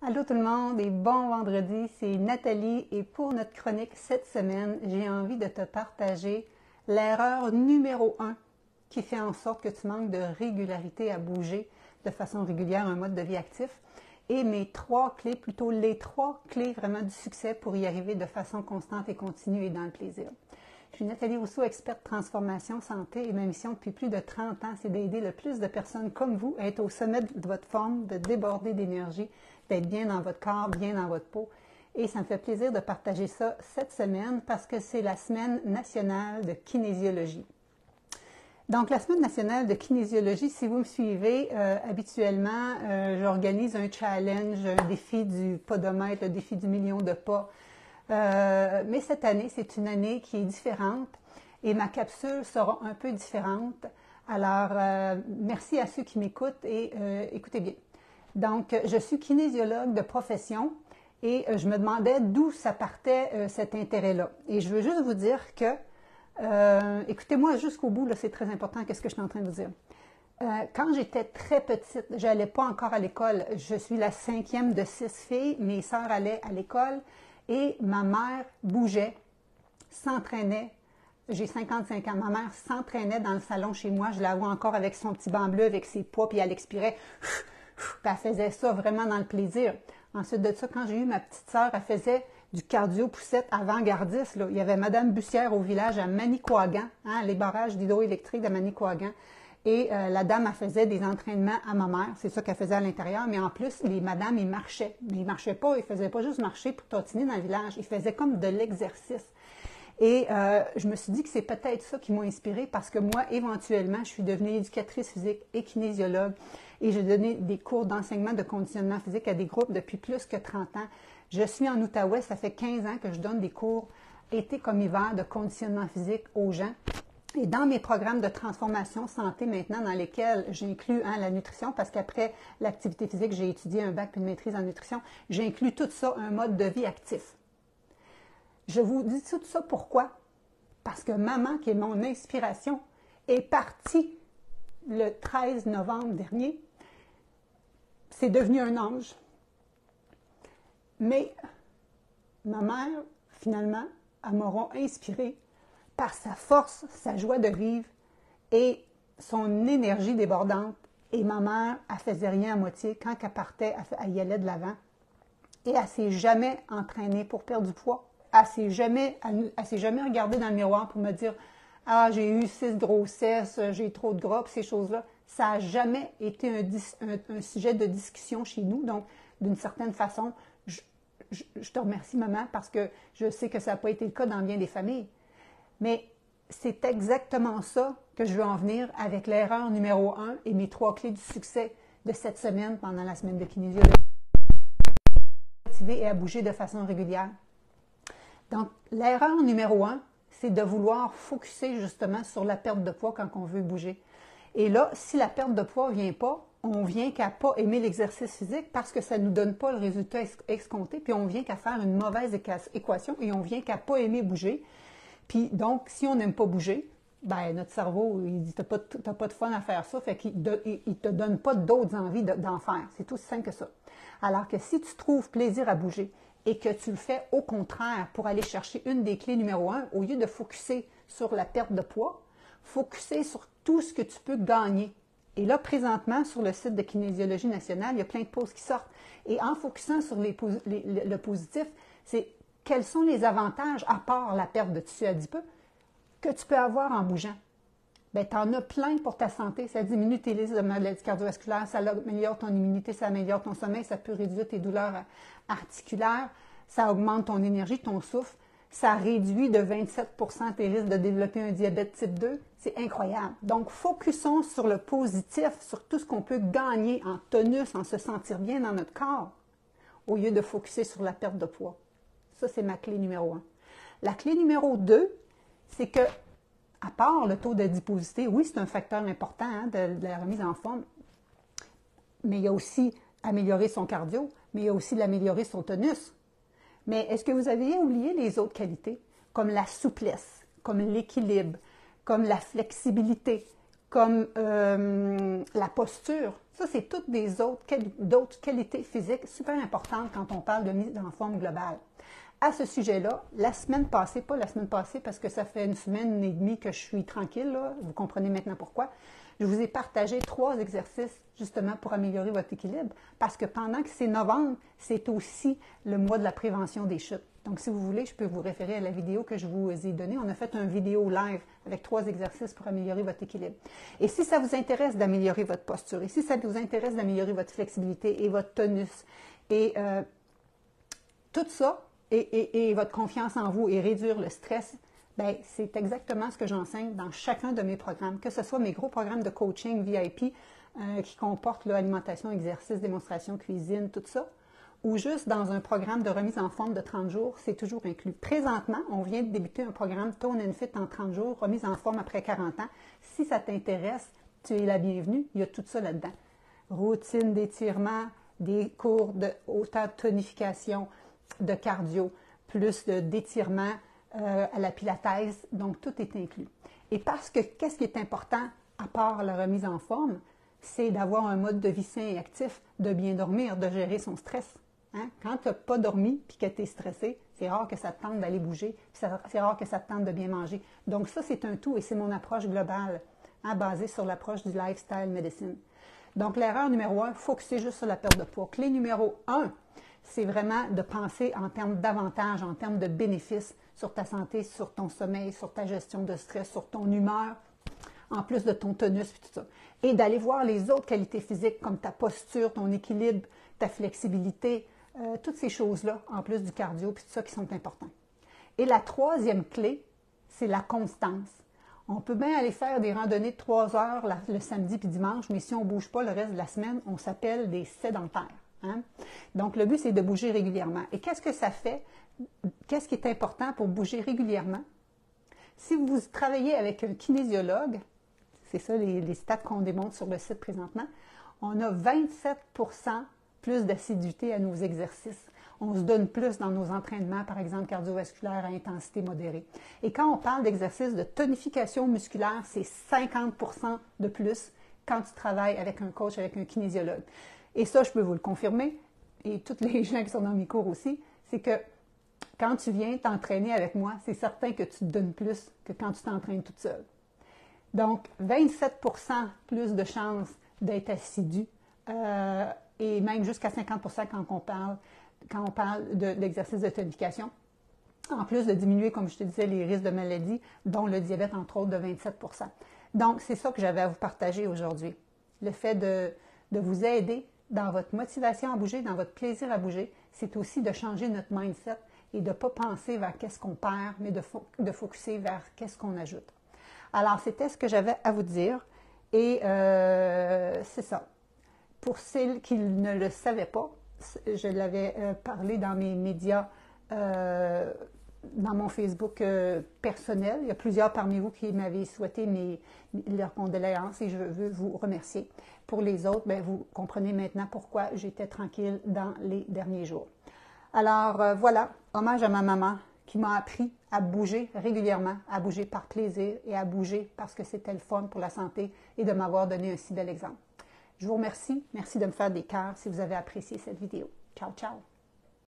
Allô tout le monde et bon vendredi, c'est Nathalie et pour notre chronique cette semaine, j'ai envie de te partager l'erreur numéro 1 qui fait en sorte que tu manques de régularité à bouger de façon régulière un mode de vie actif et mes 3 clés, plutôt les 3 clés vraiment du succès pour y arriver de façon constante et continue et dans le plaisir. Je suis Nathalie Rousseau, experte transformation santé et ma mission depuis plus de 30 ans, c'est d'aider le plus de personnes comme vous à être au sommet de votre forme, de déborder d'énergie, d'être bien dans votre corps, bien dans votre peau. Et ça me fait plaisir de partager ça cette semaine parce que c'est la semaine nationale de kinésiologie. Donc, la semaine nationale de kinésiologie, si vous me suivez, habituellement, j'organise un challenge, un défi du podomètre, le défi du million de pas. Mais cette année, c'est une année qui est différente et ma capsule sera un peu différente. Alors, merci à ceux qui m'écoutent et écoutez bien. Donc, je suis kinésiologue de profession et je me demandais d'où ça partait cet intérêt-là. Et je veux juste vous dire que, écoutez-moi jusqu'au bout, là, c'est très important, qu'est-ce que je suis en train de vous dire. Quand j'étais très petite, je n'allais pas encore à l'école. Je suis la 5e de 6 filles. Mes sœurs allaient à l'école et ma mère bougeait, s'entraînait. J'ai 55 ans. Ma mère s'entraînait dans le salon chez moi. Je la vois encore avec son petit banc bleu, avec ses poids, puis elle expirait. Puis elle faisait ça vraiment dans le plaisir. Ensuite de ça, quand j'ai eu ma petite sœur, elle faisait du cardio-poussette avant-gardiste. Là. Il y avait Madame Bussière au village à Manicouagan, hein, les barrages d'hydroélectrique de Manicouagan. Et la dame, elle faisait des entraînements à ma mère. C'est ça qu'elle faisait à l'intérieur. Mais en plus, les madames, ils marchaient. Mais ils marchaient pas, ils faisaient pas juste marcher pour trottiner dans le village. Ils faisaient comme de l'exercice. Et je me suis dit que c'est peut-être ça qui m'a inspirée parce que moi, éventuellement, je suis devenue éducatrice physique et kinésiologue et j'ai donné des cours d'enseignement de conditionnement physique à des groupes depuis plus que 30 ans. Je suis en Outaouais, ça fait 15 ans que je donne des cours été comme hiver de conditionnement physique aux gens. Et dans mes programmes de transformation santé maintenant, dans lesquels j'inclus la nutrition, parce qu'après l'activité physique, j'ai étudié un bac puis une maîtrise en nutrition, j'inclus tout ça, un mode de vie actif. Je vous dis tout ça pourquoi? Parce que maman, qui est mon inspiration, est partie le 13 novembre dernier. C'est devenu un ange. Mais ma mère, finalement, elle m'aura inspirée par sa force, sa joie de vivre et son énergie débordante. Et ma mère, elle faisait rien à moitié. Quand elle partait, elle y allait de l'avant. Et elle ne s'est jamais entraînée pour perdre du poids. Elle ne s'est jamais regardée dans le miroir pour me dire « Ah, j'ai eu 6 grossesses, j'ai trop de gras, ces choses-là. » Ça n'a jamais été un sujet de discussion chez nous. Donc, d'une certaine façon, je te remercie, maman, parce que je sais que ça n'a pas été le cas dans bien des familles. Mais c'est exactement ça que je veux en venir avec l'erreur numéro 1 et mes 3 clés du succès de cette semaine pendant la semaine de kinésiologie. Et à bouger de façon régulière. Donc, l'erreur numéro 1, c'est de vouloir focusser justement sur la perte de poids quand on veut bouger. Et là, si la perte de poids ne vient pas, on vient qu'à pas aimer l'exercice physique parce que ça ne nous donne pas le résultat escompté, puis on vient qu'à faire une mauvaise équation et on vient qu'à pas aimer bouger. Puis donc, si on n'aime pas bouger, ben notre cerveau, il dit « t'as pas de fun à faire ça », fait qu'il ne te donne pas d'autres envies d'en faire. C'est aussi simple que ça. Alors que si tu trouves plaisir à bouger et que tu le fais au contraire pour aller chercher une des clés numéro 1, au lieu de focuser sur la perte de poids, focuser sur tout ce que tu peux gagner. Et là, présentement, sur le site de Kinésiologie nationale, il y a plein de posts qui sortent. Et en focusant sur le positif, c'est quels sont les avantages, à part la perte de tissu adipeux, que tu peux avoir en bougeant. Bien, tu en as plein pour ta santé. Ça diminue tes risques de maladies cardiovasculaires, ça améliore ton immunité, ça améliore ton sommeil, ça peut réduire tes douleurs articulaires, ça augmente ton énergie, ton souffle, ça réduit de 27% tes risques de développer un diabète type 2. C'est incroyable. Donc, focusons sur le positif, sur tout ce qu'on peut gagner en tonus, en se sentir bien dans notre corps, au lieu de focuser sur la perte de poids. Ça, c'est ma clé numéro 1. La clé numéro 2, c'est que, à part le taux d'adiposité, oui, c'est un facteur important de la remise en forme, mais il y a aussi améliorer son cardio, mais il y a aussi d'améliorer son tonus. Mais est-ce que vous avez oublié les autres qualités, comme la souplesse, comme l'équilibre, comme la flexibilité, comme la posture? Ça, c'est toutes d'autres qualités physiques super importantes quand on parle de mise en forme globale. À ce sujet-là, la semaine passée, pas la semaine passée parce que ça fait une semaine et demie que je suis tranquille, là, vous comprenez maintenant pourquoi, je vous ai partagé 3 exercices justement pour améliorer votre équilibre parce que pendant que c'est novembre, c'est aussi le mois de la prévention des chutes. Donc, si vous voulez, je peux vous référer à la vidéo que je vous ai donnée. On a fait une vidéo live avec 3 exercices pour améliorer votre équilibre. Et si ça vous intéresse d'améliorer votre posture, et si ça vous intéresse d'améliorer votre flexibilité et votre tonus, et tout ça, et votre confiance en vous et réduire le stress, bien, c'est exactement ce que j'enseigne dans chacun de mes programmes, que ce soit mes gros programmes de coaching VIP qui comportent l'alimentation, exercice, démonstration, cuisine, tout ça, ou juste dans un programme de remise en forme de 30 jours, c'est toujours inclus. Présentement, on vient de débuter un programme Tone and Fit en 30 jours, remise en forme après 40 ans. Si ça t'intéresse, tu es la bienvenue, il y a tout ça là-dedans. Routine d'étirement, des cours de haute tonification, de cardio, plus d'étirement à la pilates, donc tout est inclus. Et parce que, qu'est-ce qui est important, à part la remise en forme, c'est d'avoir un mode de vie sain et actif, de bien dormir, de gérer son stress. Hein? Quand tu n'as pas dormi et que tu es stressé, c'est rare que ça te tente d'aller bouger, c'est rare que ça te tente de bien manger. Donc ça, c'est un tout et c'est mon approche globale, hein, basée sur l'approche du lifestyle medicine. Donc l'erreur numéro 1, focuser juste sur la perte de poids. Clé numéro 1, c'est vraiment de penser en termes d'avantages, en termes de bénéfices sur ta santé, sur ton sommeil, sur ta gestion de stress, sur ton humeur, en plus de ton tonus et tout ça. Et d'aller voir les autres qualités physiques comme ta posture, ton équilibre, ta flexibilité, toutes ces choses-là, en plus du cardio, puis tout ça qui sont importants. Et la 3e clé, c'est la constance. On peut bien aller faire des randonnées de 3 heures le samedi puis dimanche, mais si on ne bouge pas le reste de la semaine, on s'appelle des sédentaires. Hein? Donc, le but, c'est de bouger régulièrement. Et qu'est-ce que ça fait? Qu'est-ce qui est important pour bouger régulièrement? Si vous travaillez avec un kinésiologue, c'est ça les stats qu'on démontre sur le site présentement, on a 27 % plus d'assiduité à nos exercices. On se donne plus dans nos entraînements, par exemple cardiovasculaires à intensité modérée. Et quand on parle d'exercices de tonification musculaire, c'est 50 % de plus quand tu travailles avec un coach, avec un kinésiologue. Et ça, je peux vous le confirmer, et toutes les gens qui sont dans mes cours aussi, c'est que quand tu viens t'entraîner avec moi, c'est certain que tu te donnes plus que quand tu t'entraînes toute seule. Donc, 27 % plus de chances d'être assidu et même jusqu'à 50 % quand on parle d'exercice de tonification. En plus de diminuer, comme je te disais, les risques de maladies, dont le diabète, entre autres, de 27 %. Donc, c'est ça que j'avais à vous partager aujourd'hui. Le fait de vous aider dans votre motivation à bouger, dans votre plaisir à bouger, c'est aussi de changer notre mindset et de ne pas penser vers qu'est-ce qu'on perd, mais de focuser vers qu'est-ce qu'on ajoute. Alors, c'était ce que j'avais à vous dire et c'est ça. Pour celles qui ne le savaient pas, je l'avais parlé dans mes médias, dans mon Facebook personnel. Il y a plusieurs parmi vous qui m'avaient souhaité leurs condoléances et je veux vous remercier. Pour les autres, bien, vous comprenez maintenant pourquoi j'étais tranquille dans les derniers jours. Alors voilà, hommage à ma maman qui m'a appris à bouger régulièrement, à bouger par plaisir et à bouger parce que c'était le fun pour la santé et de m'avoir donné un si bel exemple. Je vous remercie. Merci de me faire des cœurs si vous avez apprécié cette vidéo. Ciao, ciao!